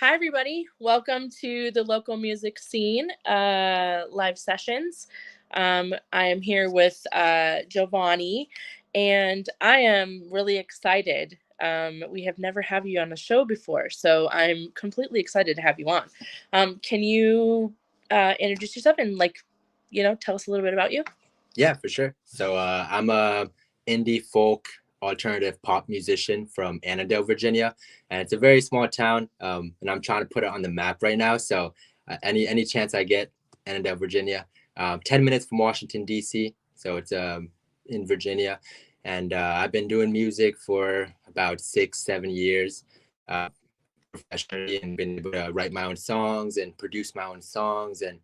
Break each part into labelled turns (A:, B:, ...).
A: Hi, everybody. Welcome to the local music scene live sessions. I am here with Jovanni, and I am really excited. We have never had you on a show before, so I'm completely excited to have you on. Can you introduce yourself and, tell us a little bit about you?
B: Yeah, for sure. I'm a indie folk alternative pop musician from Annandale, Virginia, and it's a very small town. And I'm trying to put it on the map right now. Any chance I get, Annandale, Virginia, 10 minutes from Washington D.C. So it's in Virginia, and I've been doing music for about 6, 7 years. Professionally, and been able to write my own songs and produce my own songs. And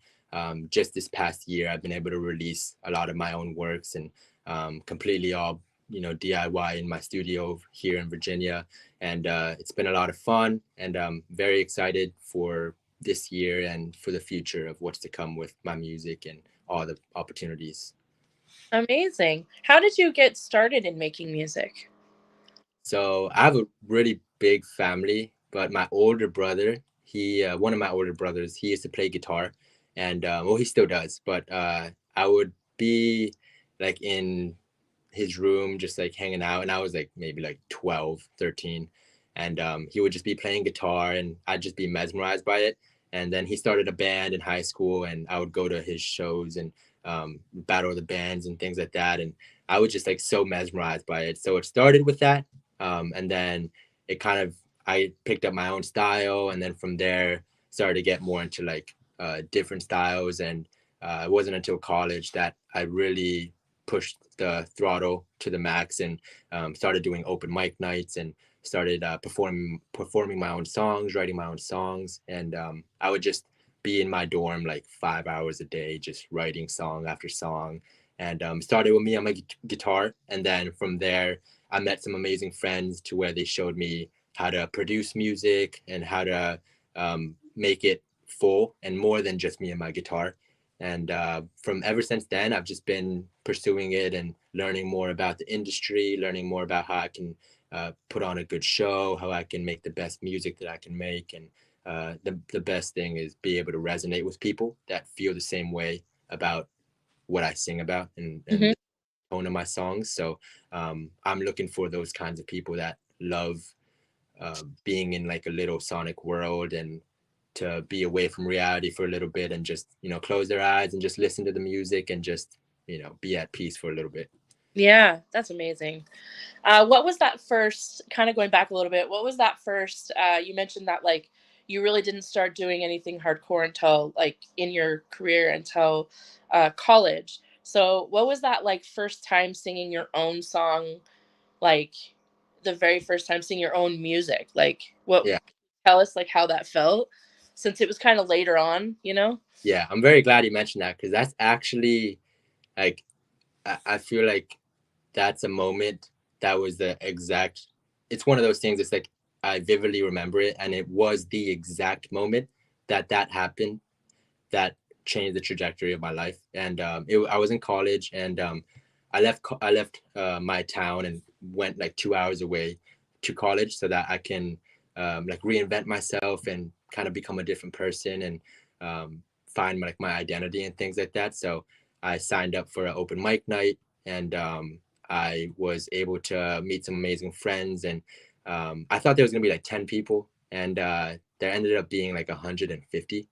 B: just this past year, I've been able to release a lot of my own works and completely all DIY in my studio here in Virginia. And it's been a lot of fun, and I'm very excited for this year and for the future of what's to come with my music and all the opportunities.
A: Amazing. How did you get started in making music?
B: So I have a really big family, but my older brother, one of my older brothers, he used to play guitar, and well, he still does. But I would be like in his room, just like hanging out, and I was like maybe like 12, 13, and he would just be playing guitar, and I'd just be mesmerized by it. And then he started a band in high school, and I would go to his shows and battle of the bands and things like that, and I was just like so mesmerized by it. So it started with that, and then it kind of I picked up my own style, and then from there started to get more into like different styles. And it wasn't until college that I really pushed the throttle to the max and started doing open mic nights and started performing my own songs, writing my own songs. And I would just be in my dorm like 5 hours a day, just writing song after song. And started with me on my guitar, and then from there I met some amazing friends to where they showed me how to produce music and how to make it full and more than just me and my guitar. And from ever since then, I've just been pursuing it and learning more about the industry, learning more about how I can put on a good show, how I can make the best music that I can make. And the best thing is be able to resonate with people that feel the same way about what I sing about and
A: Hmm.
B: the tone of my songs. So I'm looking for those kinds of people that love being in like a little sonic world and to be away from reality for a little bit and just close their eyes and just listen to the music and just be at peace for a little bit.
A: Yeah, that's amazing. What was that first, kind of going back a little bit, what was that first, you mentioned that like you really didn't start doing anything hardcore until like in your career until college. So what was that like first time singing your own song, like the very first time singing your own music? Like what,
B: Yeah,
A: tell us like how that felt since it was kind of later on, you know?
B: yeah, I'm very glad you mentioned that because that's actually like I feel like that's a moment that was the exact. It's one of those things. It's like I vividly remember it, and it was the exact moment that happened that changed the trajectory of my life. And I was in college, and I left my town and went like 2 hours away to college so that I can like reinvent myself and kind of become a different person and find my identity and things like that. So I signed up for an open mic night, and I was able to meet some amazing friends. And I thought there was gonna be like 10 people, and there ended up being like 150.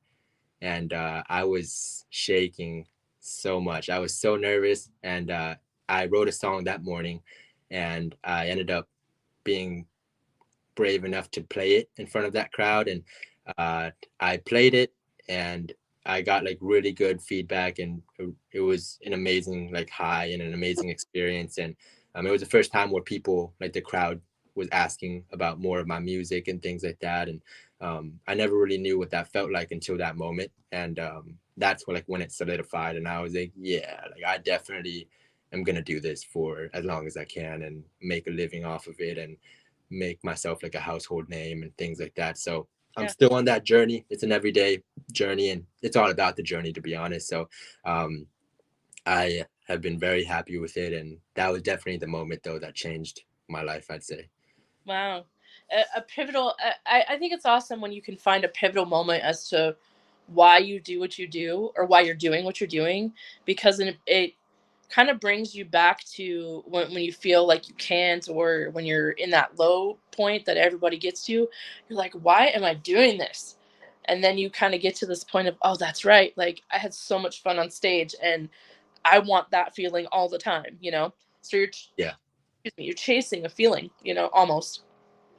B: And I was shaking so much. I was so nervous, and I wrote a song that morning, and I ended up being brave enough to play it in front of that crowd. And uh, I played it, and I got like really good feedback, and it was an amazing like high and an amazing experience. And it was the first time where people like the crowd was asking about more of my music and things like that. And I never really knew what that felt like until that moment. And that's when it solidified, and I was like, yeah, like I definitely am gonna do this for as long as I can and make a living off of it and make myself like a household name and things like that. So I'm
A: Yeah.
B: still on that journey. It's an everyday journey, and it's all about the journey, to be honest. So um, I have been very happy with it, and that was definitely the moment though that changed my life, I'd say.
A: Wow. a pivotal. I think it's awesome when you can find a pivotal moment as to why you do what you do or why you're doing what you're doing, because it kind of brings you back to when you feel like you can't, or when you're in that low point that everybody gets to. You're like, why am I doing this? And then you kind of get to this point of, oh, that's right, like I had so much fun on stage, and I want that feeling all the time, so
B: Yeah.
A: excuse me, you're chasing a feeling, almost.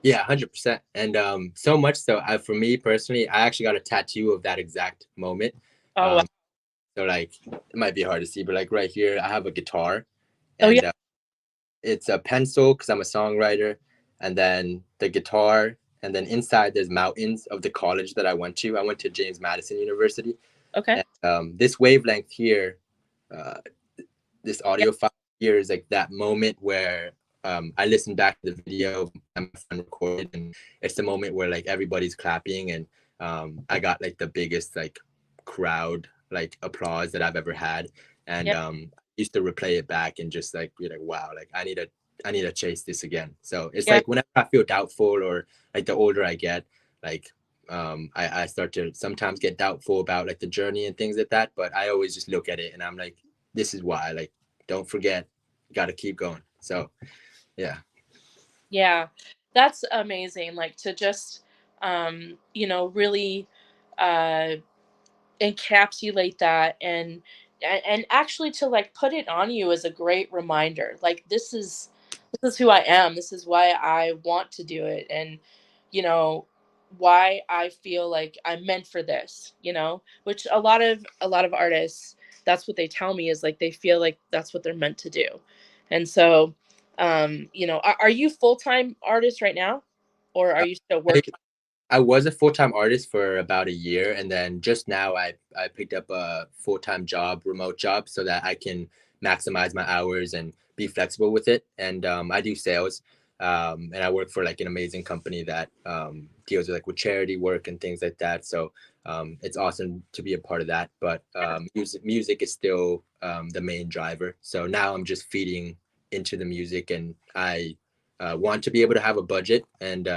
B: Yeah, 100%. And so much so, for me personally, I actually got a tattoo of that exact moment.
A: Oh, wow.
B: Um, so like it might be hard to see, but like right here, I have a guitar,
A: Oh, yeah.
B: and it's a pencil because I'm a songwriter, and then the guitar, and then inside there's mountains of the college that I went to. I went to James Madison University,
A: Okay.
B: and this wavelength here, uh, this
A: Yeah.
B: audio file here is like that moment where I listened back to the video that my friend recorded, and it's the moment where like everybody's clapping, and I got like the biggest like crowd like applause that I've ever had, and
A: Yeah.
B: I used to replay it back and just like be like, wow, like I need to chase this again. So it's
A: Yeah.
B: like whenever I feel doubtful, or like the older I get, like I start to sometimes get doubtful about like the journey and things like that, but I always just look at it and I'm like, this is why, like, don't forget, you got to keep going. So yeah.
A: Yeah. That's amazing. Like to just, really, uh, encapsulate that, and actually to like put it on you as a great reminder, like this is who I am, this is why I want to do it, and you know why I feel like I'm meant for this, which a lot of artists, that's what they tell me, is like they feel like that's what they're meant to do. And so, are you full-time artist right now, or are
B: Uh,
A: you still
B: I,
A: working?
B: I was a full-time artist for about a year, and then just now I picked up a full-time job, remote job, so that I can maximize my hours and be flexible with it. And I do sales, and I work for like an amazing company that deals with like with charity work and things like that. So it's awesome to be a part of that. But music is still the main driver. So now I'm just feeding into the music, and I want to be able to have a budget, and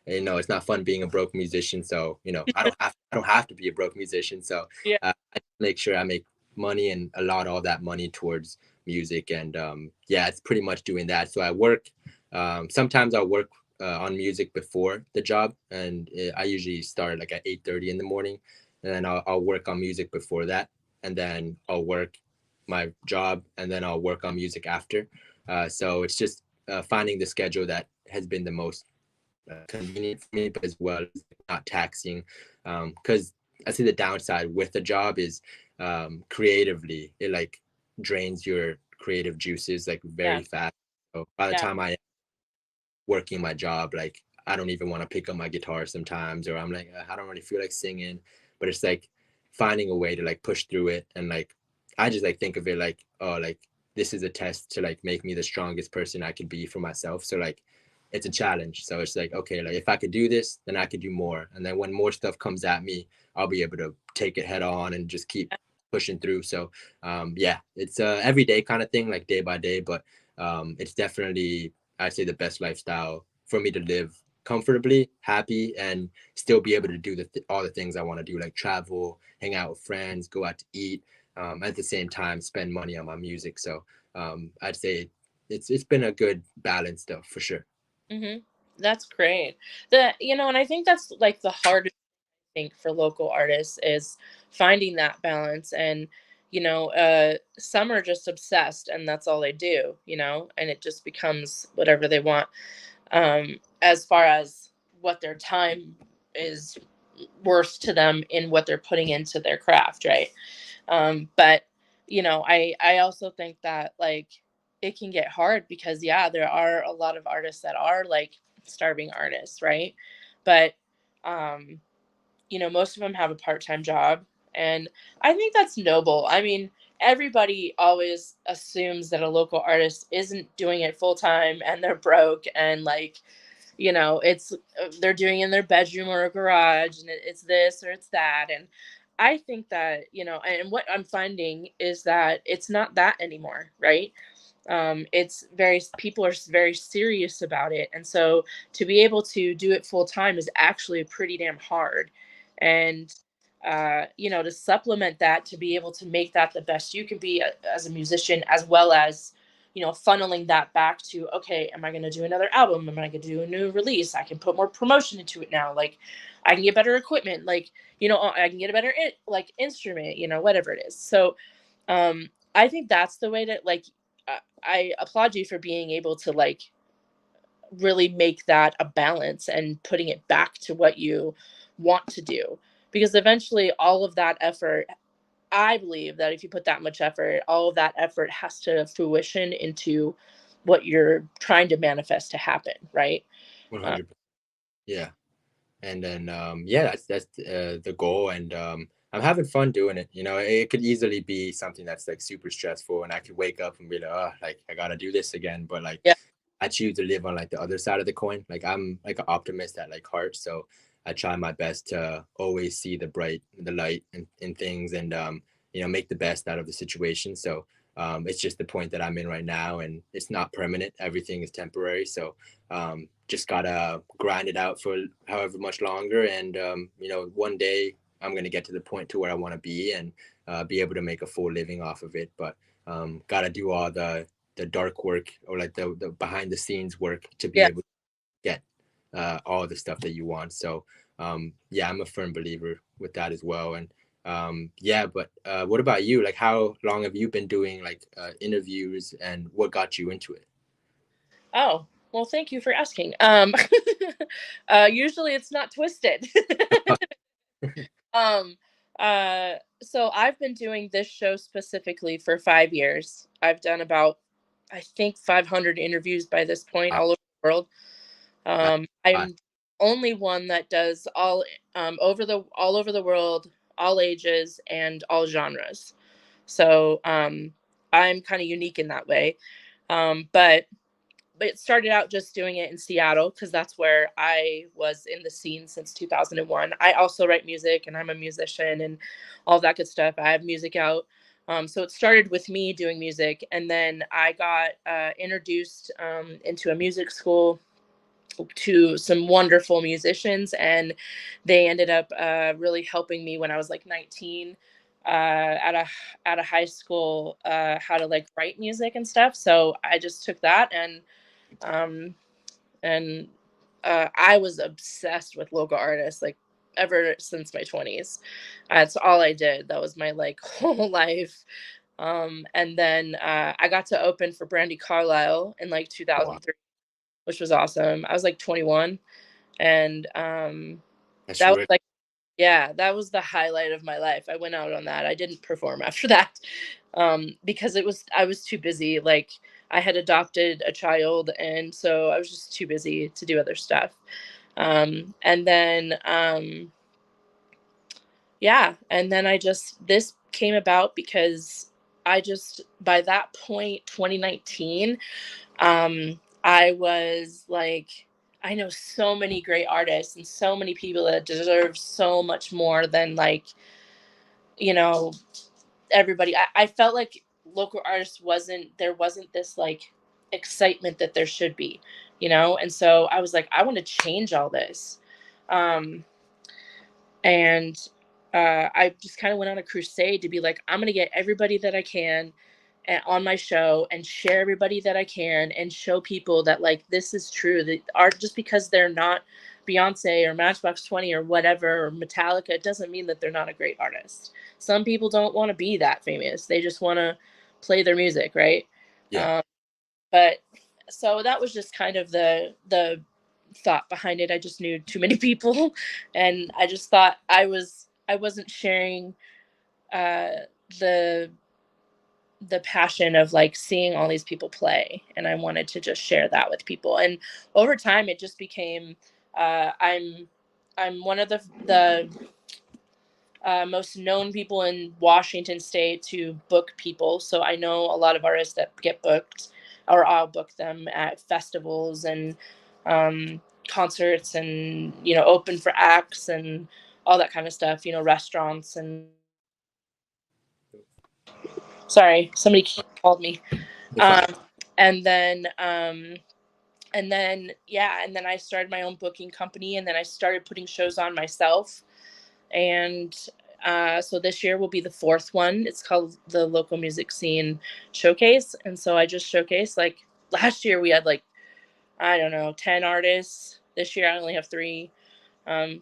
B: it's not fun being a broke musician. So I don't have to be a broke musician. So
A: Yeah.
B: I make sure I make money and allot all that money towards music. And yeah, it's pretty much doing that. So I work. Sometimes I'll work on music before the job, and I usually start like at 8:30 in the morning, and then I'll work on music before that, and then I'll work my job, and then I'll work on music after. So it's just finding the schedule that has been the most convenient for me, but as well as not taxing. Because I see the downside with the job is creatively, it like drains your creative juices like
A: Yeah.
B: very fast. So by the
A: Yeah.
B: time I working my job, like I don't even want to pick up my guitar sometimes, or I'm like, I don't really feel like singing, but it's like finding a way to like push through it. And like, I just like think of it like, oh, like this is a test to like make me the strongest person I can be for myself. So like, it's a challenge. So it's like, okay, like if I could do this, then I could do more. And then when more stuff comes at me, I'll be able to take it head on and just keep pushing through. So yeah, it's a everyday kind of thing, like day by day, but it's definitely, I'd say, the best lifestyle for me to live comfortably, happy, and still be able to do all the things I want to do, like travel, hang out with friends, go out to eat, at the same time spend money on my music. So I'd say it's been a good balance though, for sure.
A: Hmm. That's great. And I think that's like the hardest thing for local artists is finding that balance. And some are just obsessed, and that's all they do. And it just becomes whatever they want, as far as what their time is worth to them in what they're putting into their craft, right? But I also think that like it can get hard, because yeah, there are a lot of artists that are like starving artists, right? But um most of them have a part-time job, and I think that's noble. I mean, everybody always assumes that a local artist isn't doing it full time and they're broke, and like it's they're doing it in their bedroom or a garage, and it's this or it's that. And I think that and what I'm finding is that it's not that anymore, right? It's very people are very serious about it, and so to be able to do it full time is actually pretty damn hard. And to supplement that, to be able to make that the best you can be as a musician, as well as funneling that back to, okay, am I going to do another album, am I going to do a new release, I can put more promotion into it now, like I can get better equipment, like I can get a better like instrument, whatever it is. So I think that's the way that, like, I applaud you for being able to, like, really make that a balance and putting it back to what you want to do, because eventually all of that effort, I believe that if you put that much effort, all of that effort has to fruition into what you're trying to manifest to happen, right? uh,
B: 100. Yeah. And then yeah, that's the goal. And I'm having fun doing it. It could easily be something that's like super stressful, and I could wake up and be like, oh, like I gotta do this again. But like
A: yeah,
B: I choose to live on like the other side of the coin. Like I'm like an optimist at like heart, so I try my best to always see the light in things, and make the best out of the situation. So it's just the point that I'm in right now, and it's not permanent. Everything is temporary. So just gotta grind it out for however much longer, and one day I'm gonna get to the point to where I want to be, and be able to make a full living off of it. But gotta do all the dark work, or like the behind the scenes work, to be
A: yeah.
B: able to get all the stuff that you want. So yeah, I'm a firm believer with that as well. And yeah, but what about you? Like, how long have you been doing like interviews, and what got you into it?
A: Oh, well, thank you for asking. Usually it's not twisted. Um, so I've been doing this show specifically for 5 years. I've done about, I think, 500 interviews by this point
B: Wow,
A: all over the world.
B: that's a lot.
A: I'm only one that does all over the world, all ages and all genres. So I'm kind of unique in that way. But it started out just doing it in Seattle because that's where I was in the scene since 2001. I also write music and I'm a musician and all that good stuff. I have music out. So it started with me doing music, and then I got introduced into a music school to some wonderful musicians, and they ended up really helping me when I was like 19 at a high school, how to like write music and stuff. So I just took that, um, and I was obsessed with local artists, like ever since my 20s. That's all I did. That was my like whole life. And then I got to open for Brandy Carlisle in like
B: Wow,
A: 2003, which was awesome. I was like 21, and
B: that's
A: that was
B: really
A: like, yeah, that was the highlight of my life. I went out on that. I didn't perform after that, because I was too busy. Like, I had adopted a child, and so I was just too busy to do other stuff. And then yeah, and then I just this came about because I just, by that point, 2019, I was like, I know so many great artists and so many people that deserve so much more than, like, you know everybody. I felt like local artists wasn't this like excitement that there should be, and so I was like, I want to change all this. um and I just kind of went on a crusade to be like, I'm gonna get everybody that I can on my show and share everybody that I can and show people that, like, this is true, that art, just because they're not Beyonce or Matchbox 20 or whatever or Metallica, it doesn't mean that th're not a great artist. Some people don't want to be that famous, they just want to play their music, right?
B: yeah.
A: um, but so that was just kind of the thought behind it. I just knew too many people, and I just thought I wasn't sharing uh the the passion of like seeing all these people play, and I wanted to just share that with people. And over time it just became, I'm one of the most known people in Washington State to book people. So I know a lot of artists that get booked, or I'll book them at festivals and concerts, and open for acts and all that kind of stuff. Restaurants and, sorry, somebody called me.
B: You're
A: Um,
B: fine.
A: and then yeah, and then I started my own booking company, and then I started putting shows on myself. And so this year will be the fourth one. It's called the Local Music Scene Showcase. And so I just showcased, like, last year we had like, I don't know, 10 artists. This year I only have three.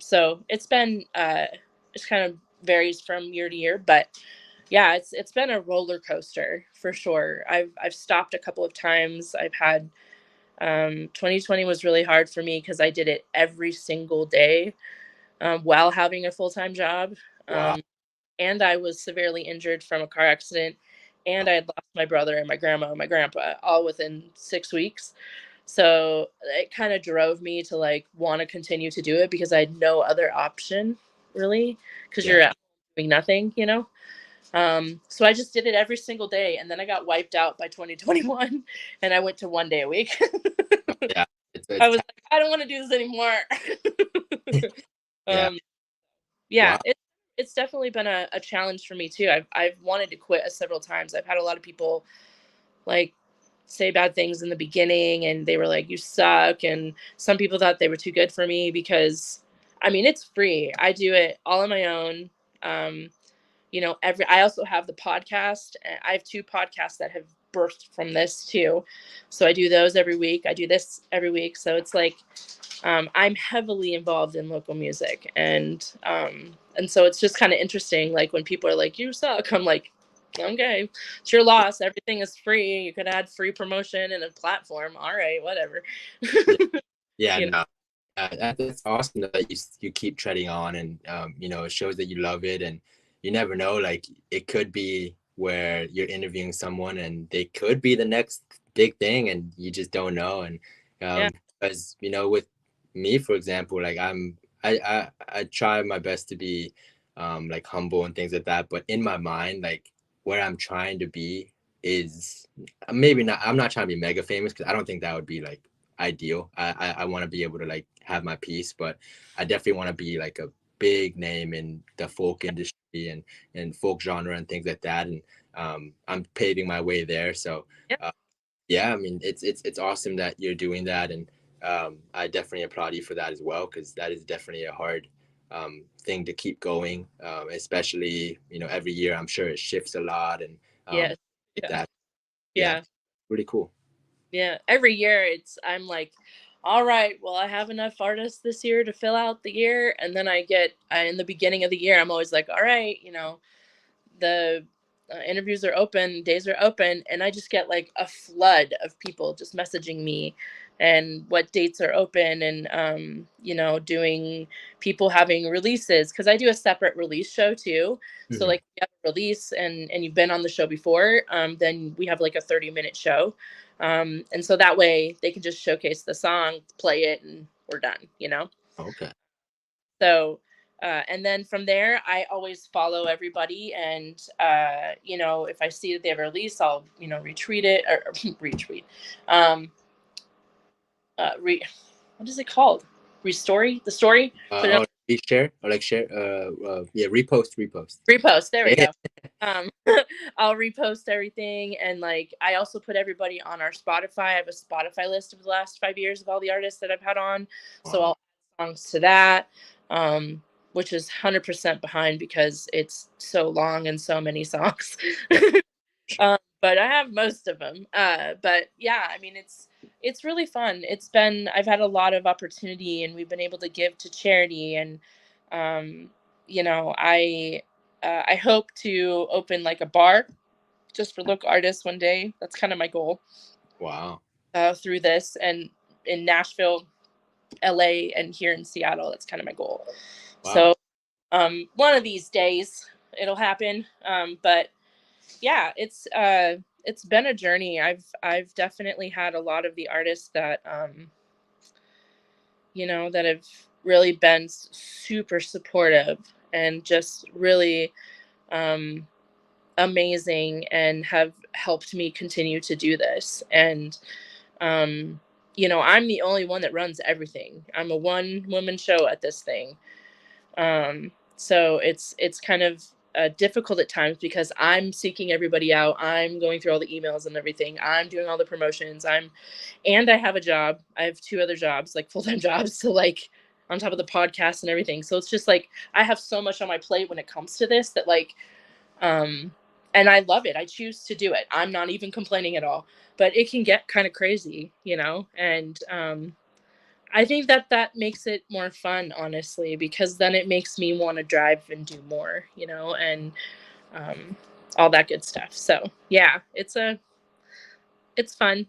A: So it's been it's kind of varies from year to year, but yeah, it's been a roller coaster for sure. I've stopped a couple of times. I've had 2020 was really hard for me because I did it every single day, while having a full-time job.
B: Wow.
A: And I was severely injured from a car accident, and I had lost my brother and my grandma and my grandpa all within 6 weeks. So it kind of drove me to like want to continue to do it because I had no other option really, because
B: Yeah.
A: you're at home doing nothing, you know? So I just did it every single day, and then I got wiped out by 2021, and I went to 1 day a week.
B: Yeah.
A: I
B: It's
A: was
B: tough.
A: like, I don't want to do this anymore.
B: Yeah.
A: um, yeah,
B: Wow.
A: it's definitely been a challenge for me too. I've wanted to quit several times. I've had a lot of people like say bad things in the beginning, and they were like, "You suck," and some people thought they were too good for me because, I mean, it's free. I do it all on my own. Um, every I also have the podcast. I have two podcasts that have birthed from this too, so I do those every week. I do this every week, so it's like, I'm heavily involved in local music, and so it's just kind of interesting. Like when people are like, "You suck," I'm like, "Okay, it's your loss. Everything is free. You could add free promotion and a platform. All right, whatever."
B: Yeah. Yeah.
A: you know,
B: No. That's awesome that you keep treading on, and it shows that you love it, and you never know. Like it could be where you're interviewing someone, and they could be the next big thing, and you just don't know. And
A: yeah,
B: because with me, for example, like I try my best to be like humble and things like that, but in my mind, like where I'm trying to be is maybe not. I'm not trying to be mega famous because I don't think that would be like ideal. I want to be able to like have my piece, but I definitely want to be like a big name in the folk industry and folk genre and things like that. And I'm paving my way there. So
A: yeah,
B: uh, yeah, I mean it's awesome that you're doing that, and I definitely applaud you for that as well, because that is definitely a hard thing to keep going, especially every year. I'm sure it shifts a lot, and
A: yes, yeah,
B: that yeah,
A: yeah.
B: really cool.
A: Yeah, every year I'm like, all right, well, I have enough artists this year to fill out the year, and then in the beginning of the year, I'm always like, all right, the interviews are open, days are open, and I just get like a flood of people just messaging me and what dates are open, and doing people having releases, because I do a separate release show too. So
B: Mhm.
A: like, if you have a release and you've been on the show before, then we have like a 30-minute show, and so that way they can just showcase the song, play it, and we're done.
B: Okay.
A: So, and then from there, I always follow everybody. And, if I see that they have a release, I'll, retweet it or retweet. Um, what is it called? Restory the story, put it on,
B: Or share or like share. Yeah, repost.
A: repost. There we
B: Yeah.
A: go. Um, I'll repost everything. And like, I also put everybody on our Spotify. I have a Spotify list of the last 5 years of all the artists that I've had on. So
B: Wow.
A: I'll add songs to that, which is 100% behind because it's so long and so many songs.
B: Yeah. Sure.
A: But I have most of them. But yeah, I mean, it's really fun. I've had a lot of opportunity, and we've been able to give to charity. And, um, I hope to open like a bar just for local artists one day. That's kind of my goal,
B: Wow.
A: through this, and in Nashville, LA, and here in Seattle. That's kind of my goal.
B: Wow.
A: So, one of these days it'll happen. But yeah, it's been a journey. I've definitely had a lot of the artists that that have really been super supportive and just really um amazing, and have helped me continue to do this. And um I'm the only one that runs everything. I'm a one woman show at this thing. So it's kind of difficult at times because I'm seeking everybody out. I'm going through all the emails and everything. I'm doing all the promotions. And I have a job. I have two other jobs, like full time jobs. So like on top of the podcast and everything. So it's just like I have so much on my plate when it comes to this that like, um, and I love it. I choose to do it. I'm not even complaining at all. But it can get kind of crazy, you know, and I think that that makes it more fun, honestly, because then it makes me want to drive and do more, you know, and um, all that good stuff. So yeah, it's fun.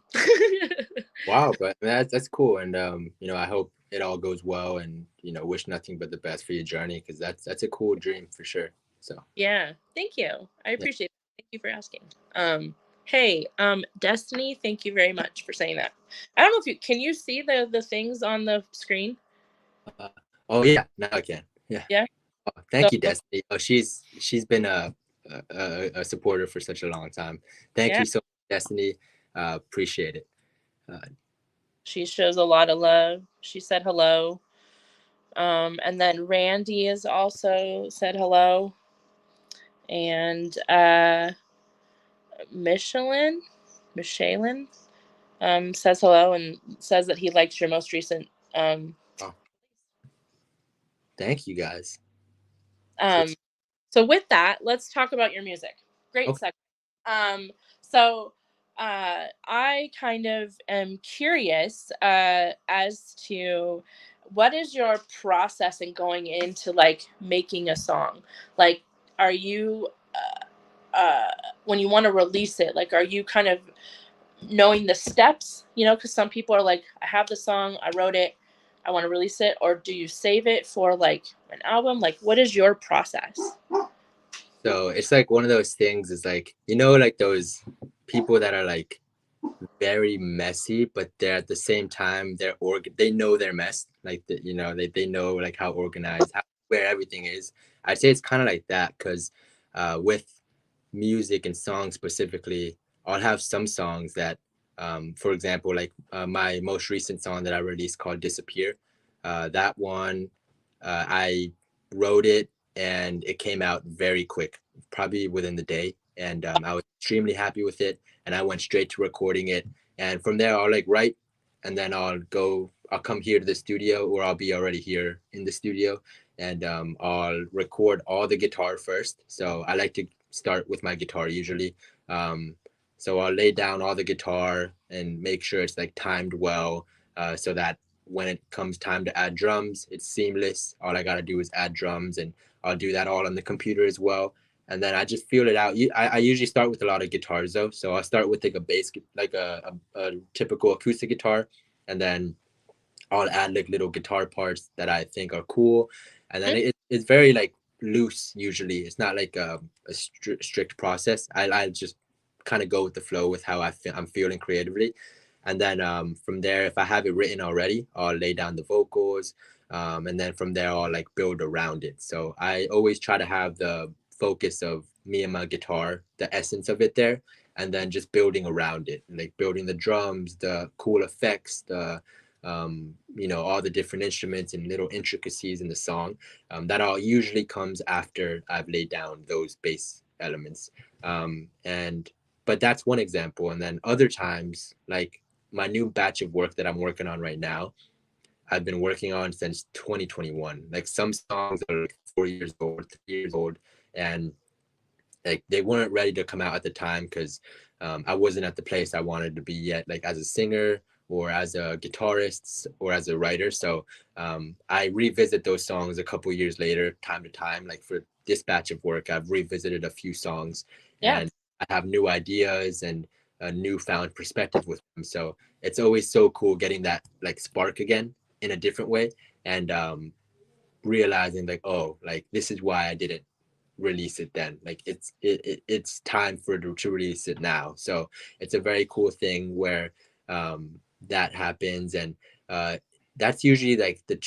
B: Wow, but that's cool, and you know, I hope it all goes well, and you know, wish nothing but the best for your journey, because that's a cool dream for sure. So
A: Yeah, thank you. I
B: yeah.
A: appreciate it. Thank you for asking. Hey, Destiny, thank you very much for saying that. I don't know if you can you see the things on the screen?
B: Uh, oh yeah, now I can. Yeah.
A: Yeah.
B: Oh,
A: So
B: thank you, Destiny. Oh, she's been a supporter for such a long time. Thank
A: yeah,
B: you so much, Destiny. Appreciate it. Uh,
A: she shows a lot of love. She said hello. And then Randy has also said hello. And Michelin, Michelin, says hello and says that he liked your most recent.
B: oh, thank you guys.
A: Um,
B: Appreciate.
A: so with that, let's talk about your music. Great
B: Okay.
A: segue. So I kind of am curious as to what is your process in going into like making a song? Like, are you when you want to release it? Like, are you kind of knowing the steps? You know, because some people are like, I have the song, I wrote it, I want to release it, or do you save it for like an album? Like, what is your process?
B: So it's like one of those things. Is like, you know, like those people that are like very messy, but they're at the same time they know they're messed. Like you know, they know like how organized, where everything is. I'd say it's kind of like that, because with music and songs specifically, I'll have some songs that, for example, like my most recent song that I released called Disappear. That one, I wrote it and it came out very quick, probably within the day. And I was extremely happy with it. And I went straight to recording it. And from there, I'll like write, and then I'll come here to the studio, or I'll be already here in the studio, and I'll record all the guitar first. So I like to start with my guitar usually. Um, so I'll lay down all the guitar and make sure it's like timed well, so that when it comes time to add drums, it's seamless. All I gotta do is add drums, and I'll do that all on the computer as well. And then I just feel it out. I usually start with a lot of guitars though, so I'll start with like a bass, like a typical acoustic guitar, and then I'll add like little guitar parts that I think are cool, and then it's very like loose. Usually, it's not like a strict process. I just kind of go with the flow with how I'm feeling creatively, and then from there, if I have it written already, I'll lay down the vocals, and then from there I'll like build around it. So I always try to have the focus of me and my guitar, the essence of it there, and then just building around it, like building the drums, the cool effects, the you know, all the different instruments and little intricacies in the song. That all usually comes after I've laid down those bass elements. And but that's one example. And then other times, like my new batch of work that I'm working on right now, I've been working on since 2021. Like some songs are like 4 years old, 3 years old, and like they weren't ready to come out at the time, because I wasn't at the place I wanted to be yet, like as a singer or as a guitarist or as a writer. So I revisit those songs a couple years later, time to time. Like for this batch of work, I've revisited a few songs,
A: Yeah.
B: and I have new ideas and a newfound perspective with them. So it's always so cool getting that like spark again in a different way, and realizing like, oh, like this is why I didn't release it then. Like it's time for it to release it now. So it's a very cool thing where that happens. And uh that's usually like the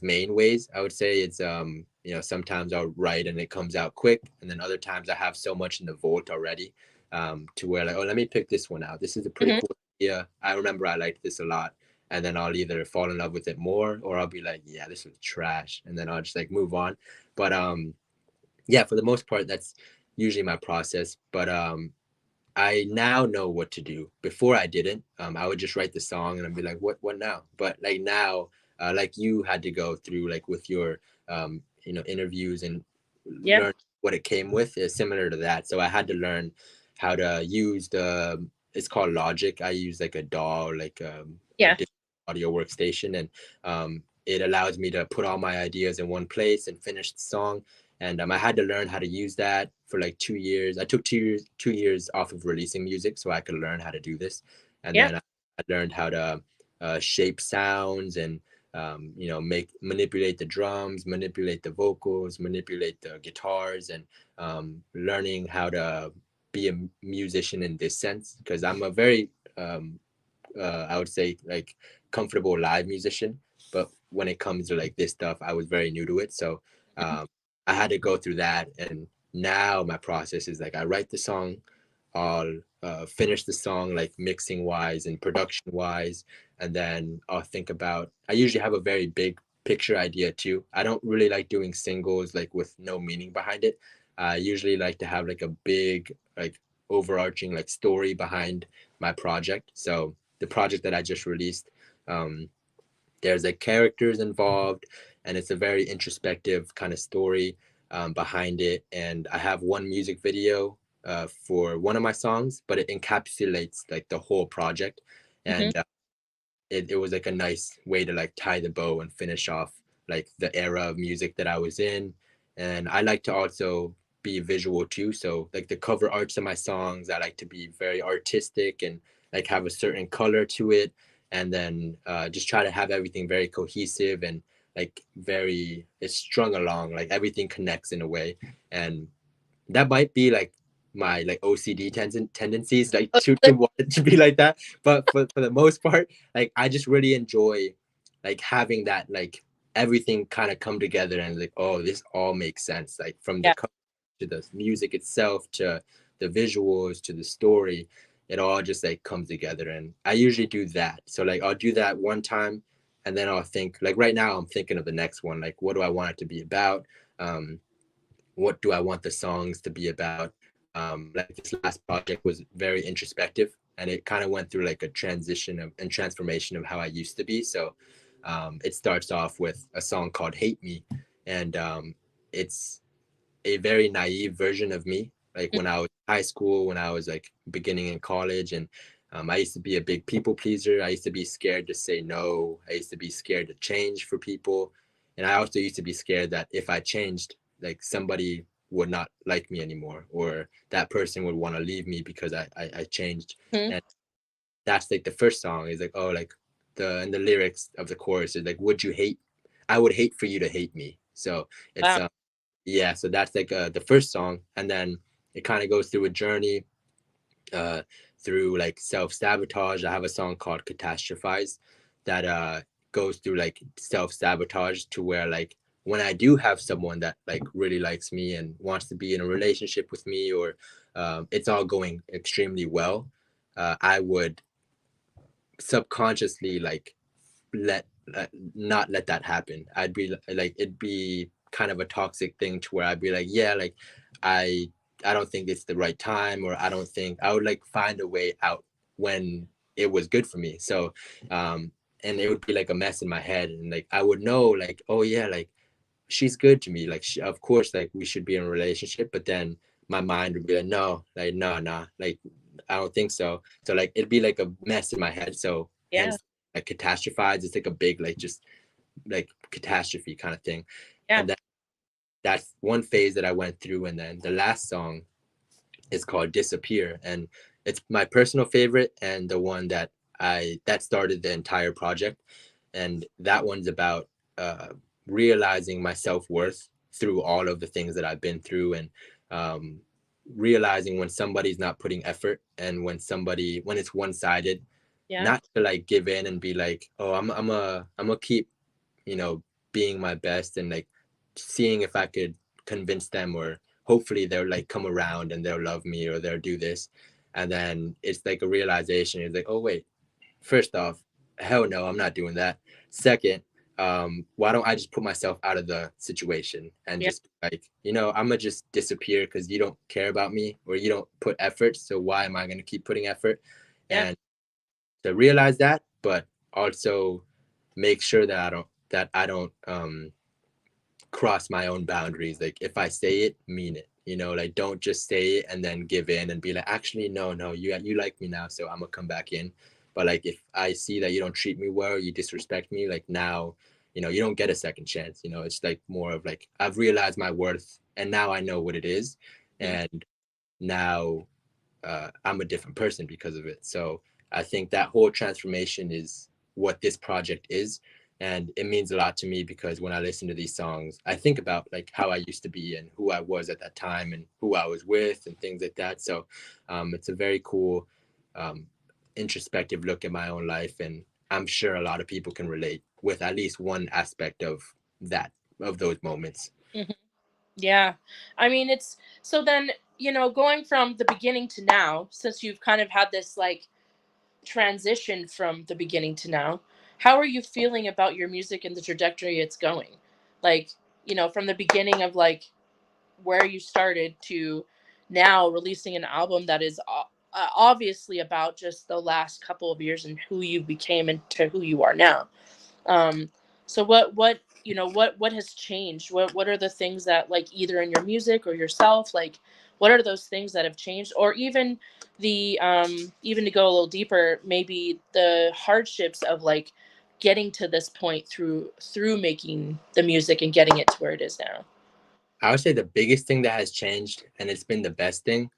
B: main ways I would say. It's you know, sometimes I'll write and it comes out quick, and then other times I have so much in the vault already, to where like, oh, let me pick this one out, this is a pretty
A: Mhm.
B: cool idea, I remember I liked this a lot, and then I'll either fall in love with it more, or I'll be like, yeah, this was trash, and then I'll just like move on. But yeah, for the most part, that's usually my process. But I now know what to do. Before I didn't. I would just write the song and I'd be like, what now? But like now, like you had to go through like with your interviews and
A: Yeah.
B: learn what it came with is similar to that. So I had to learn how to use the it's called Logic. I use like a DAW, like a
A: Yeah.
B: digital audio workstation, and it allows me to put all my ideas in one place and finish the song. And I had to learn how to use that for like 2 years. I took 2 years off of releasing music so I could learn how to do this. And
A: Yeah.
B: then I learned how to shape sounds and manipulate the drums, manipulate the vocals, manipulate the guitars, and learning how to be a musician in this sense, because I'm a very I would say like comfortable live musician, but when it comes to like this stuff, I was very new to it. So
A: Mhm.
B: um, I had to go through that, and now my process is like I write the song, I'll finish the song like mixing wise and production wise, and then I'll think about. I usually have a very big picture idea too. I don't really like doing singles like with no meaning behind it. I usually like to have like a big like overarching like story behind my project. So the project that I just released, um, there's like characters involved, and it's a very introspective kind of story behind it. And I have one music video for one of my songs, but it encapsulates like the whole project.
A: Mhm.
B: And it was like a nice way to like tie the bow and finish off like the era of music that I was in. And I like to also be visual too. So like the cover arts of my songs, I like to be very artistic and like have a certain color to it. And then just try to have everything very cohesive and like very it's strung along, like everything connects in a way. And that might be like my like OCD tendencies, like to want it to be like that. But for the most part, like I just really enjoy like having that like everything kind of come together and like, oh, this all makes sense. Like from the
A: Yeah.
B: cover to the music itself to the visuals to the story, it all just like comes together. And I usually do that. So like I'll do that one time and then I'll think like right now I'm thinking of the next one. Like what do I want it to be about? What do I want the songs to be about? Like this last project was very introspective, and it kind of went through like a transition of and transformation of how I used to be. So it starts off with a song called "Hate Me," and it's a very naive version of me. Like
A: Mhm.
B: when I was in high school, when I was like beginning in college, and I used to be a big people pleaser. I used to be scared to say no. I used to be scared to change for people, and I also used to be scared that if I changed, like somebody would not like me anymore, or that person would want to leave me because I changed.
A: Mhm.
B: And that's like the first song is like, oh, like the lyrics of the chorus is like, would you hate? I would hate for you to hate me. So it's
A: Wow.
B: yeah, so that's like the first song, and then it kind of goes through a journey uh, through like self sabotage. I have a song called "Catastrophize" that goes through like self sabotage to where like when I do have someone that like really likes me and wants to be in a relationship with me, or it's all going extremely well, I would subconsciously like let not let that happen. I'd be like it'd be kind of a toxic thing to where I'd be like, yeah, like I I don't think it's the right time, or I don't think I would like find a way out when it was good for me. So and it would be like a mess in my head, and like I would know like, oh yeah, like she's good to me, like of course like we should be in a relationship, but then my mind would be like, no, like no, nah, like I don't think so. So like it'd be like a mess in my head. So
A: Yeah.
B: hence like catastrophize, it's like a big like just like catastrophe kind of thing.
A: Yeah.
B: And then that's one phase that I went through. And then the last song is called Disappear, and it's my personal favorite and the one that I that started the entire project. And that one's about uh, realizing my self-worth through all of the things that I've been through, and um, realizing when somebody's not putting effort and when it's one-sided,
A: Yeah.
B: not to like give in and be like, oh, I'm a keep you know, being my best and like seeing if I could convince them, or hopefully they'll like come around and they'll love me or they'll do this. And then it's like a realization. It's like, oh wait, first off, hell no, I'm not doing that. Second, why don't I just put myself out of the situation and
A: Yeah.
B: just like, I'm gonna just disappear because you don't care about me or you don't put effort. So why am I gonna keep putting effort?
A: Yeah.
B: And to realize that, but also make sure that I don't cross my own boundaries. Like if I say it, mean it. Like don't just say it and then give in and be like, actually, no, no, you like me now, so I'm gonna come back in. But like if I see that you don't treat me well, you disrespect me, like now, you don't get a second chance. It's like more of like I've realized my worth and now I know what it is,
A: Mhm.
B: and now I'm a different person because of it. So I think that whole transformation is what this project is. And it means a lot to me because when I listen to these songs, I think about like how I used to be and who I was at that time and who I was with and things like that. So it's a very cool, um, introspective look at my own life. And I'm sure a lot of people can relate with at least one aspect of that, of those moments.
A: Mhm. Yeah. I mean, it's so then, going from the beginning to now, since you've kind of had this like transition from the beginning to now, how are you feeling about your music and the trajectory it's going? Like, from the beginning of like where you started to now releasing an album that is obviously about just the last couple of years and who you became into who you are now. um so what has changed? What are the things that, like, either in your music or yourself, like, what are those things that have changed? Or even even to go a little deeper, maybe the hardships of like getting to this point through making the music and getting it to where it is now.
B: I would say the biggest thing that has changed, and it's been the best thing,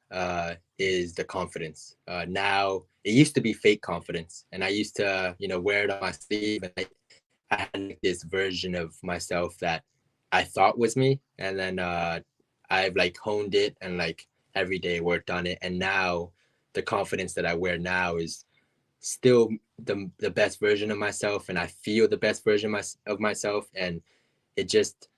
B: is the confidence. Now, it used to be fake confidence, and I used to, wear it on my sleeve, and I had like this version of myself that I thought was me, and then I've like honed it and like every day worked on it, and now the confidence that I wear now is still the best version of myself, and I feel the best version of myself, and it just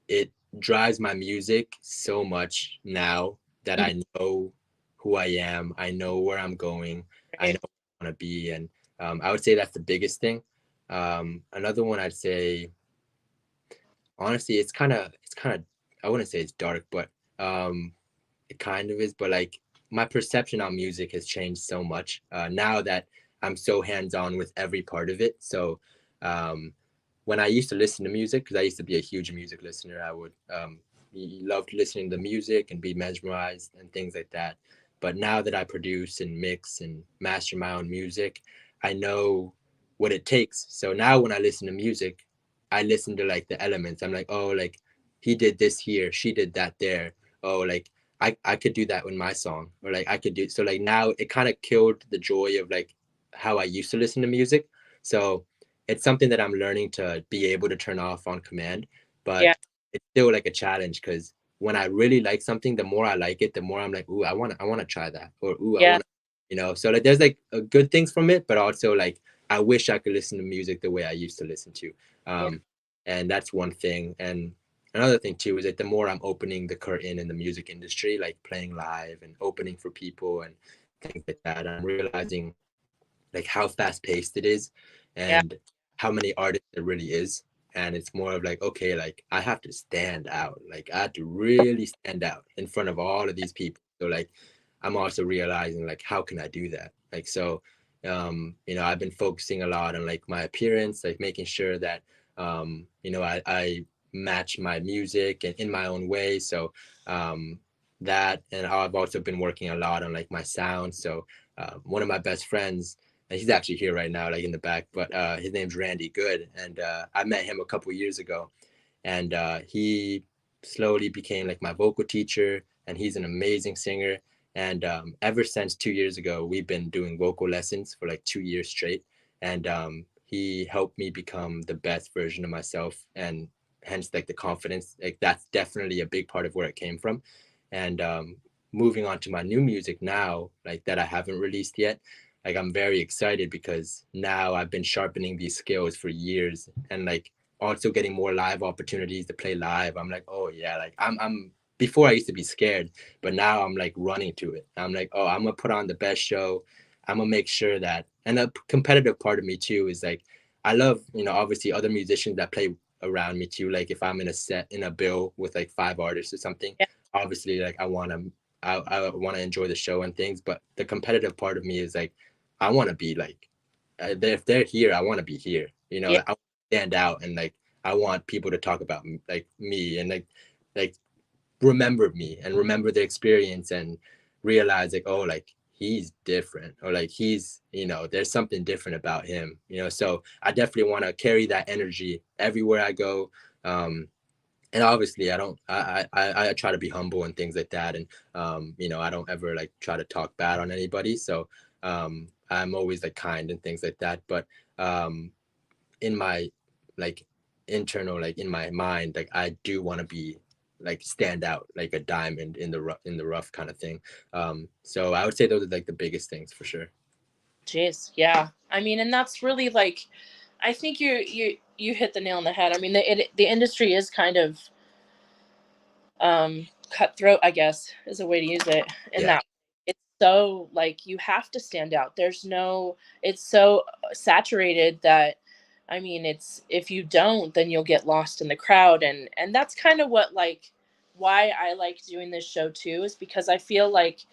B: it drives my music so much now that
A: Mhm.
B: I know who I am. I know where I'm going. I know
A: Right.
B: where I want to be. And I would say that's the biggest thing. Another one I'd say, honestly, it's kind of, I wouldn't say it's dark, but it kind of is. But like my perception on music has changed so much now that I'm so hands on with every part of it. So um, when I used to listen to music, because I used to be a huge music listener, I would loved listening to music and be mesmerized and things like that. But now that I produce and mix and master my own music, I know what it takes. So now when I listen to music, I listen to like the elements. I'm like, oh, like he did this here, she did that there. Oh, like I could do that with my song, or like I could do so. Like now it kind of killed the joy of like how I used to listen to music. So it's something that I'm learning to be able to turn off on command,
A: Yeah.
B: but it's still like a challenge because when I really like something, the more I like it, the more I'm like, ooh, I want to try that, or ooh, I
A: Yeah.
B: want to, So like, there's like good things from it, but also like I wish I could listen to music the way I used to listen to,
A: Yeah.
B: um, and that's one thing. And another thing too is that the more I'm opening the curtain in the music industry, like playing live and opening for people and things like that, I'm realizing like how fast paced it is
A: Yeah.
B: and how many artists there really is. And it's more of like, okay, like I have to stand out. Like I have to really stand out in front of all of these people. So like I'm also realizing like how can I do that? Like so I've been focusing a lot on like my appearance, like making sure that I match my music and in my own way. So um that and I've also been working a lot on like my sound. So one of my best friends, and he's actually here right now, like in the back. But his name's Randy Good, and I met him a couple years ago, and he slowly became like my vocal teacher, and he's an amazing singer. And ever since 2 years ago, we've been doing vocal lessons for like 2 years straight, and he helped me become the best version of myself, and hence like the confidence. Like that's definitely a big part of where it came from, and moving on to my new music now, like that I haven't released yet, like I'm very excited because now I've been sharpening these skills for years and like also getting more live opportunities to play live. I'm like, oh yeah, like I'm before I used to be scared, but now I'm like running to it. I'm like, oh, I'm gonna put on the best show. I'm gonna make sure that, and a competitive part of me too is like I love, obviously other musicians that play around me too. Like if I'm in a set in a bill with like 5 artists or something,
A: Yeah.
B: obviously like I want to enjoy the show and things, but the competitive part of me is like I want to be like if they're here, I want to be here.
A: Yeah.
B: I stand out, and like I want people to talk about like me, and like remember me and remember the experience and realize like, oh, like he's different, or like he's, there's something different about him, so I definitely want to carry that energy everywhere I go. And obviously I don't I try to be humble and things like that, and I don't ever like try to talk bad on anybody, so I'm always like kind and things like that, but in my like internal, like in my mind, like I do want to be like stand out like a diamond in the rough kind of thing. So I would say those are like the biggest things for sure.
A: Jeez, yeah. I mean, and that's really like, I think you hit the nail on the head. I mean, the industry is kind of cutthroat, I guess, is a way to use it. In
B: Yeah.
A: that it's so like you have to stand out. There's no, it's so saturated that, I mean, it's, if you don't, then you'll get lost in the crowd, and that's kind of what, like, why I like doing this show too, is because I feel like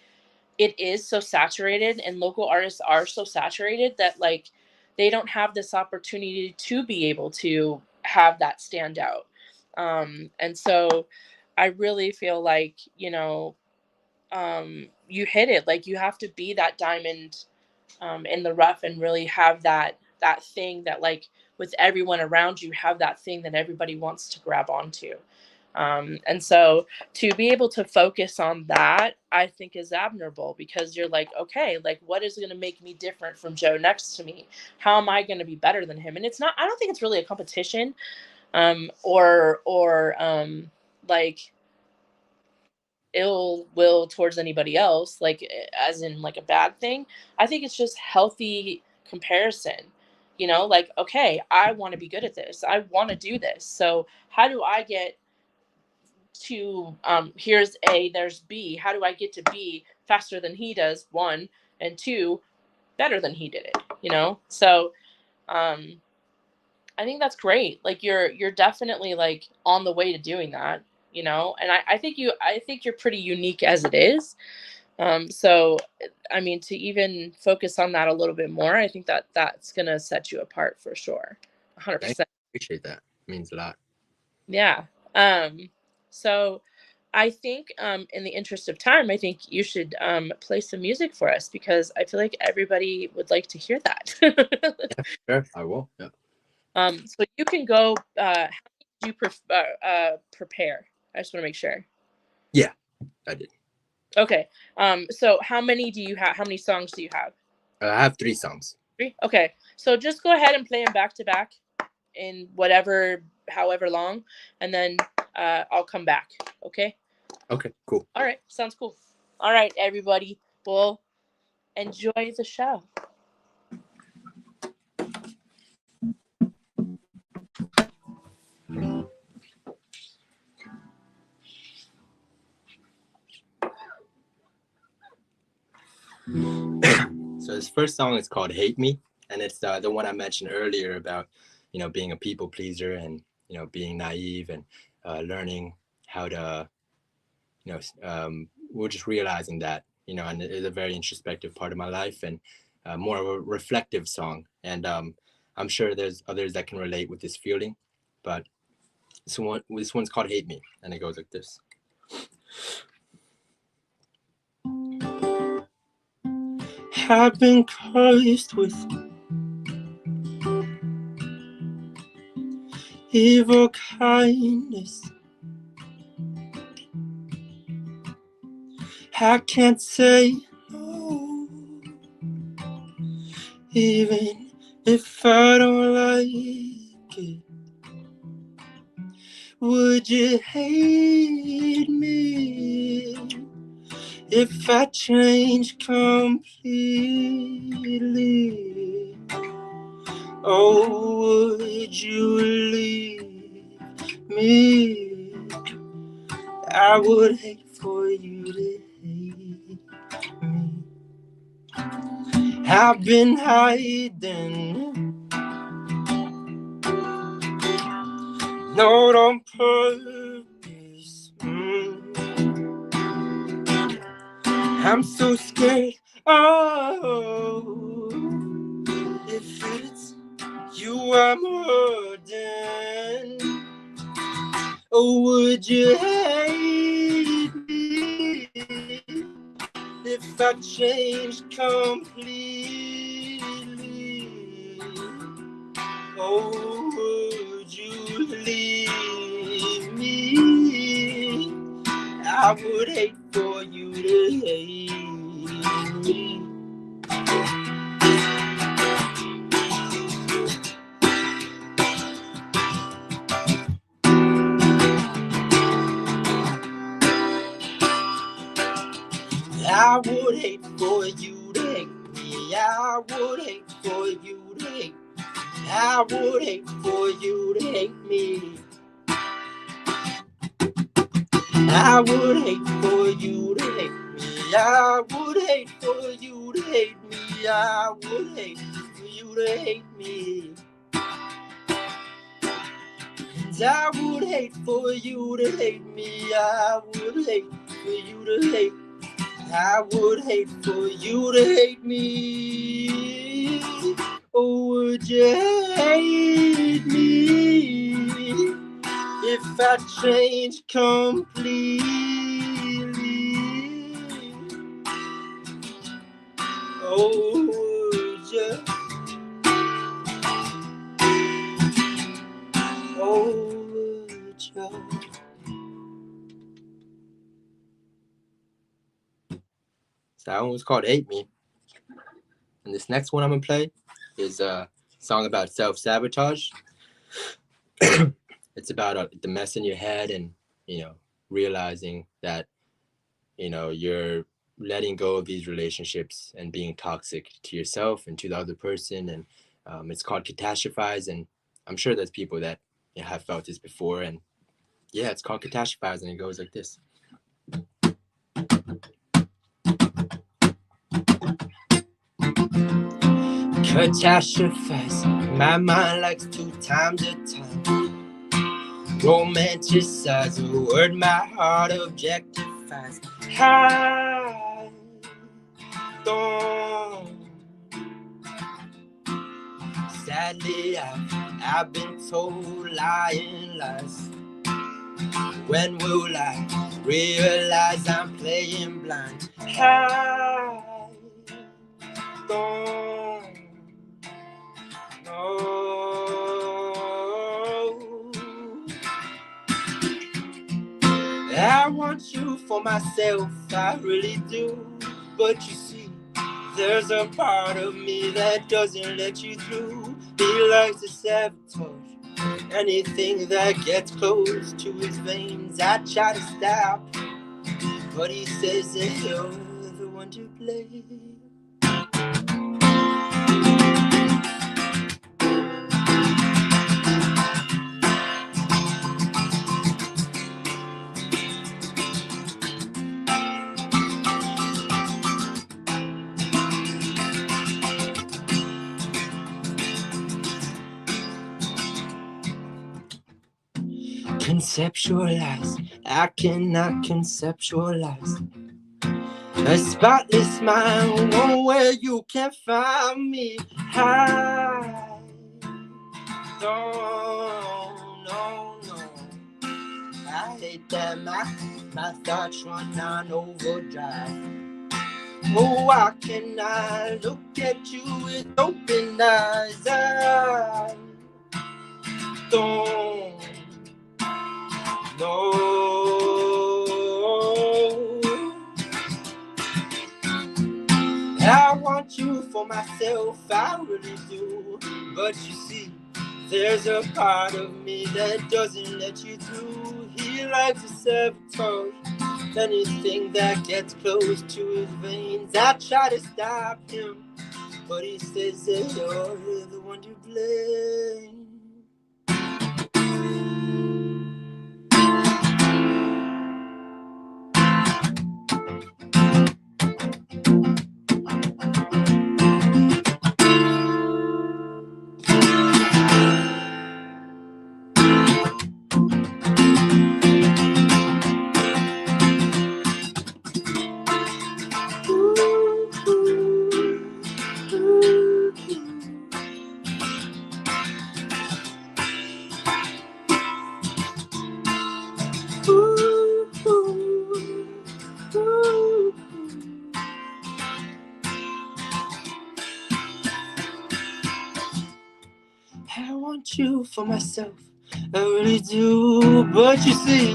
A: it is so saturated, and local artists are so saturated that, like, they don't have this opportunity to be able to have that stand out. And so I really feel like, you hit it. Like, you have to be that diamond in the rough, and really have that thing that, like, with everyone around you, have that thing that everybody wants to grab onto. And so to be able to focus on that, I think is admirable, because you're like, okay, like, what is going to make me different from Joe next to me? How am I going to be better than him? And it's not, I don't think it's really a competition, or like ill will towards anybody else, like, as in like a bad thing. I think it's just healthy comparison. Like, okay, I want to be good at this. I want to do this. So how do I get to, here's A, there's B. How do I get to B faster than he does? One, and two, better than he did it. So um I think that's great. Like, you're definitely like on the way to doing that. And I think you're pretty unique as it is. So I mean, to even focus on that a little bit more, I think that that's gonna set you apart for sure.
B: Thank
A: 100%.
B: you. Appreciate that. It means a lot.
A: Yeah. So I think, in the interest of time, I think you should play some music for us, because I feel like everybody would like to hear that.
B: Yeah, sure, I will. Yeah.
A: So you can go. How do you prepare? I just want to make sure.
B: Yeah, I did.
A: Okay. So how many do you have? How many songs do you have?
B: I have 3 songs.
A: Three. Okay. So just go ahead and play them back to back in whatever, however long, and then I'll come back. Okay.
B: Okay, cool.
A: All right. Sounds cool. All right, everybody. Well, enjoy the show.
B: So this first song is called "Hate Me," and it's the one I mentioned earlier about, being a people pleaser, and being naive, and learning how to, we're just realizing that, and it is a very introspective part of my life, and more of a reflective song. And I'm sure there's others that can relate with this feeling, but this one's called "Hate Me," and it goes like this. Have been cursed with evil kindness. I can't say no, even if I don't like it. Would you hate me if I change completely? Oh, would you leave me? I would hate for you to hate me. I've been hiding not on purpose. I'm so scared. Oh, if it's you I'm hurting, oh, would you hate me if I changed completely? Oh, would you leave me? I would hate for you to hate me. I would hate for you to hate me. I would hate for you to hate me. I would hate for you to hate me. I would hate for you to hate me. I would hate for you to hate me. I would hate for you to hate me. And I would hate for you to hate me. I would hate for you to hate me. I would hate for you to hate me. Oh, would you hate me if I changed completely? Oh, would you? Oh, would you? So that one was called Hate Me. And this next one I'm going to play is a song about self-sabotage. It's about the mess in your head and, realizing that, you're letting go of these relationships and being toxic to yourself and to the other person. And it's called Catastrophize. And I'm sure there's people that have felt this before. And yeah, it's called Catastrophize. And it goes like this. Catastrophize. My mind likes 2 times a time. Romanticize a word my heart objectifies. I don't. Sadly, I've been told lying lies. When will I realize I'm playing blind? I don't know. I want you for myself, I really do. But you see, there's a part of me that doesn't let you through. He likes to sabotage anything that gets close to his veins. I try to stop, but he says that you're the one to blame. Conceptualize, I cannot conceptualize a spotless mind, one where you can find me. I don't know, no. I hate that my thoughts run on overdrive. Oh, why can I look at you with open eyes? I don't know. I want you for myself, I really do. But you see, there's a part of me that doesn't let you through. He likes to sabotage anything that gets close to his veins. I try to stop him, but he says that you're the one to blame. for myself, I really do. But you see,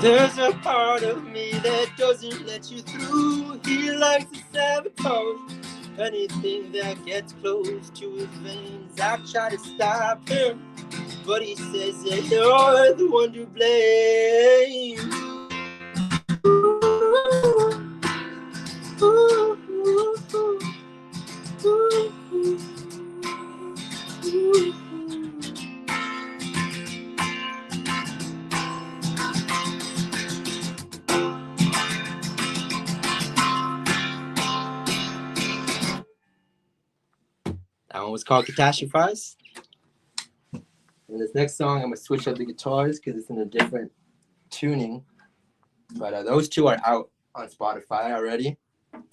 B: there's a part of me that doesn't let you through. He likes to sabotage anything that gets close to his veins. I try to stop him, but he says that you're the one to blame. That one was called Catastrophize. And this next song, I'm going to switch up the guitars because it's in a different tuning. But those two are out on Spotify already.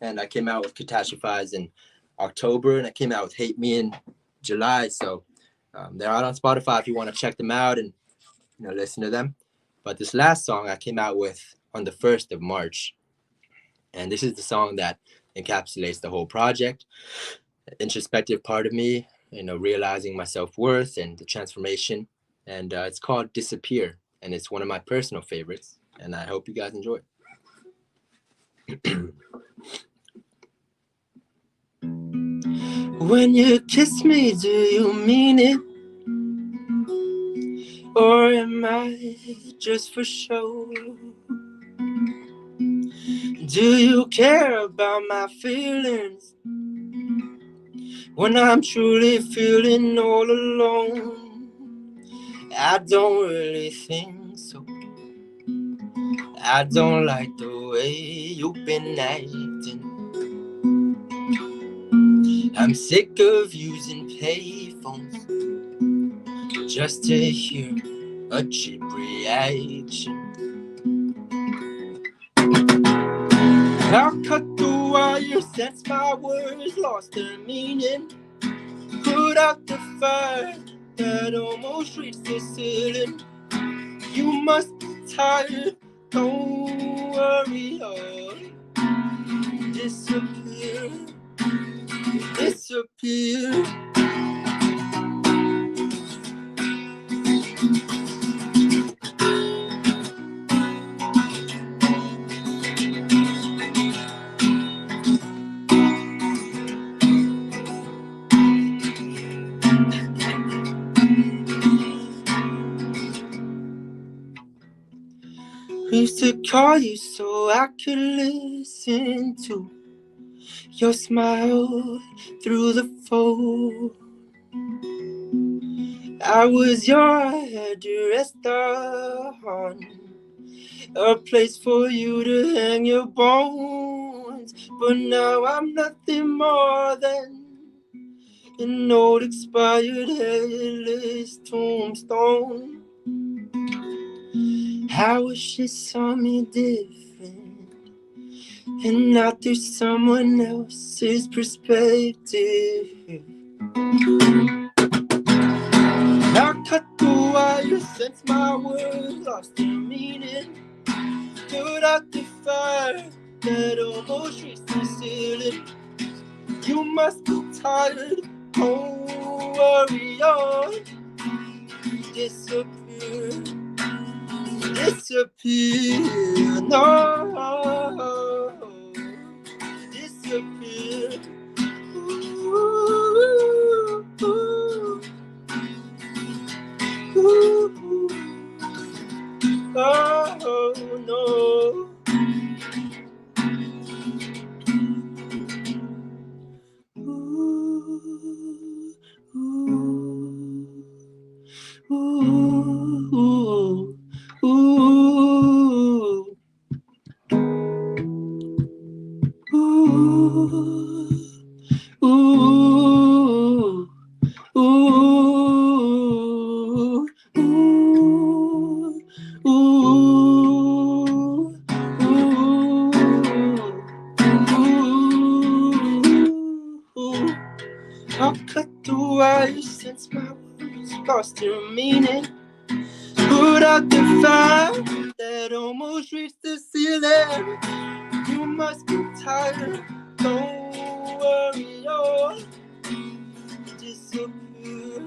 B: And I came out with Catastrophize in October, and I came out with Hate Me in July. So they're out on Spotify if you want to check them out and listen to them. But this last song I came out with on the 1st of March. And this is the song that encapsulates the whole project. Introspective part of me, realizing my self-worth and the transformation. And it's called Disappear. And it's one of my personal favorites. And I hope you guys enjoy it. When you kiss me, do you mean it? Or am I just for show? Do you care about my feelings when I'm truly feeling all alone? I don't really think so. I don't like the way you've been acting. I'm sick of using payphones just to hear a cheap reaction. I'll cut the wire since my words lost their meaning. Put out the fire that almost reached the ceiling. You must be tired, don't worry, oh. Disappear, disappear. Used to call you so I could listen to your smile through the phone. I was your address on, a place for you to hang your bones. But now I'm nothing more than an old expired headless tombstone. I wish you saw me different and not through someone else's perspective. I cut the wire since my words lost their meaning. Put out the fire that almost reached the ceiling. You must be tired, don't worry, oh. Disappear, disappear, no. Disappear. Ooh, ooh, ooh. Oh no. I'll cut the wire since my words lost their meaning. Put out the fire that almost reached the ceiling. You must be tired, don't worry, oh. Disappear,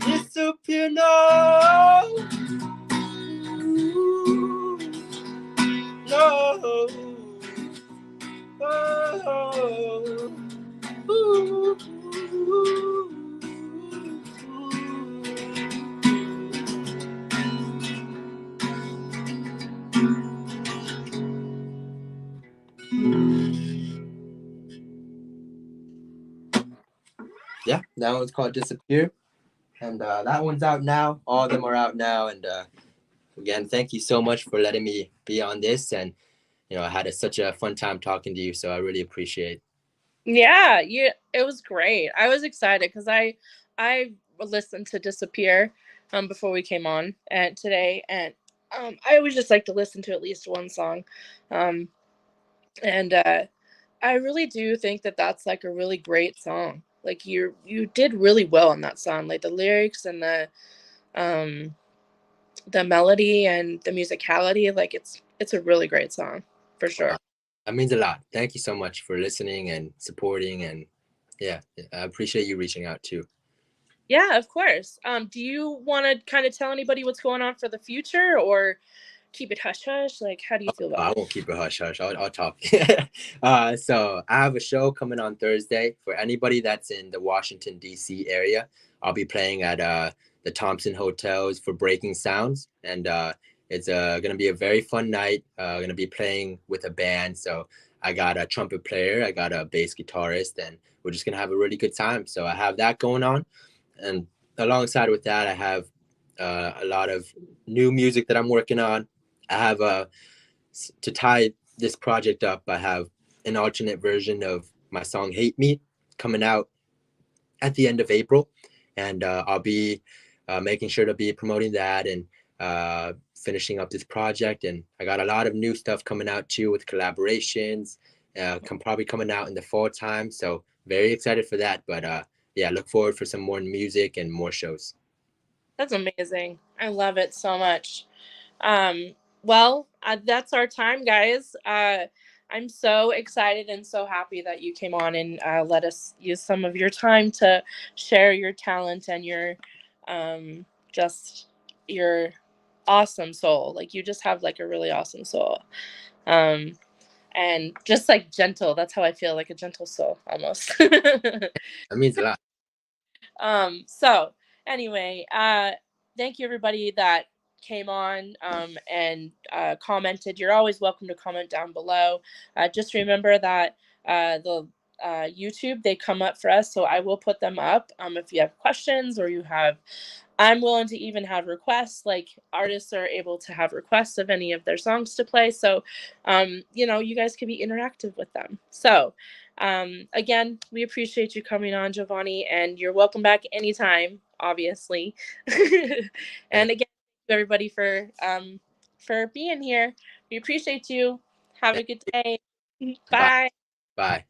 B: disappear. Yeah, that one's called Disappear. And that one's out now. All of them are out now. And again, thank you so much for letting me be on this. And, I had such a fun time talking to you. So I really appreciate.
A: Yeah, it was great. I was excited because I listened to Disappear before we came on and today, and I always just like to listen to at least one song. Um and I really do think that that's like a really great song. Like you did really well on that song. Like the lyrics and um the melody and the musicality, like it's a really great song for sure.
B: That means a lot. Thank you so much for listening and supporting. And yeah, I appreciate you reaching out too.
A: Yeah, of course. Do you want to kind of tell anybody what's going on for the future, or keep it hush hush? Like, how do you feel about
B: I
A: that?
B: won't keep it hush hush. I'll talk. So I have a show coming on Thursday for anybody that's in the Washington D.C. area. I'll be playing at the Thompson Hotels for Breaking Sounds, and it's gonna be a very fun night. Gonna be playing with a band. So I got a trumpet player, I got a bass guitarist, and we're just gonna have a really good time. So I have that going on, and alongside with that, I have a lot of new music that I'm working on. I have to tie this project up, I have an alternate version of my song Hate Me coming out at the end of April. And I'll be making sure to be promoting that and finishing up this project. And I got a lot of new stuff coming out too with collaborations, probably coming out in the fall time. So very excited for that. But yeah, look forward for some more music and more shows.
A: That's amazing. I love it so much. Well, that's our time, guys. I'm so excited and so happy that you came on and let us use some of your time to share your talent and your just your awesome soul. Like you just have like a really awesome soul. Um, and just like gentle. That's how I feel, like a gentle soul almost.
B: That means a lot.
A: So anyway, thank you everybody that came on and commented. You're always welcome to comment down below. Just remember that the YouTube, they come up for us, so I will put them up. If you have questions or you have, I'm willing to even have requests. Like artists are able to have requests of any of their songs to play. So, you guys can be interactive with them. So, again, we appreciate you coming on, Jovanni, and you're welcome back anytime, obviously. And again, thank you everybody for being here. We appreciate you. Have a good day.
B: Bye.
A: Bye.
B: Bye.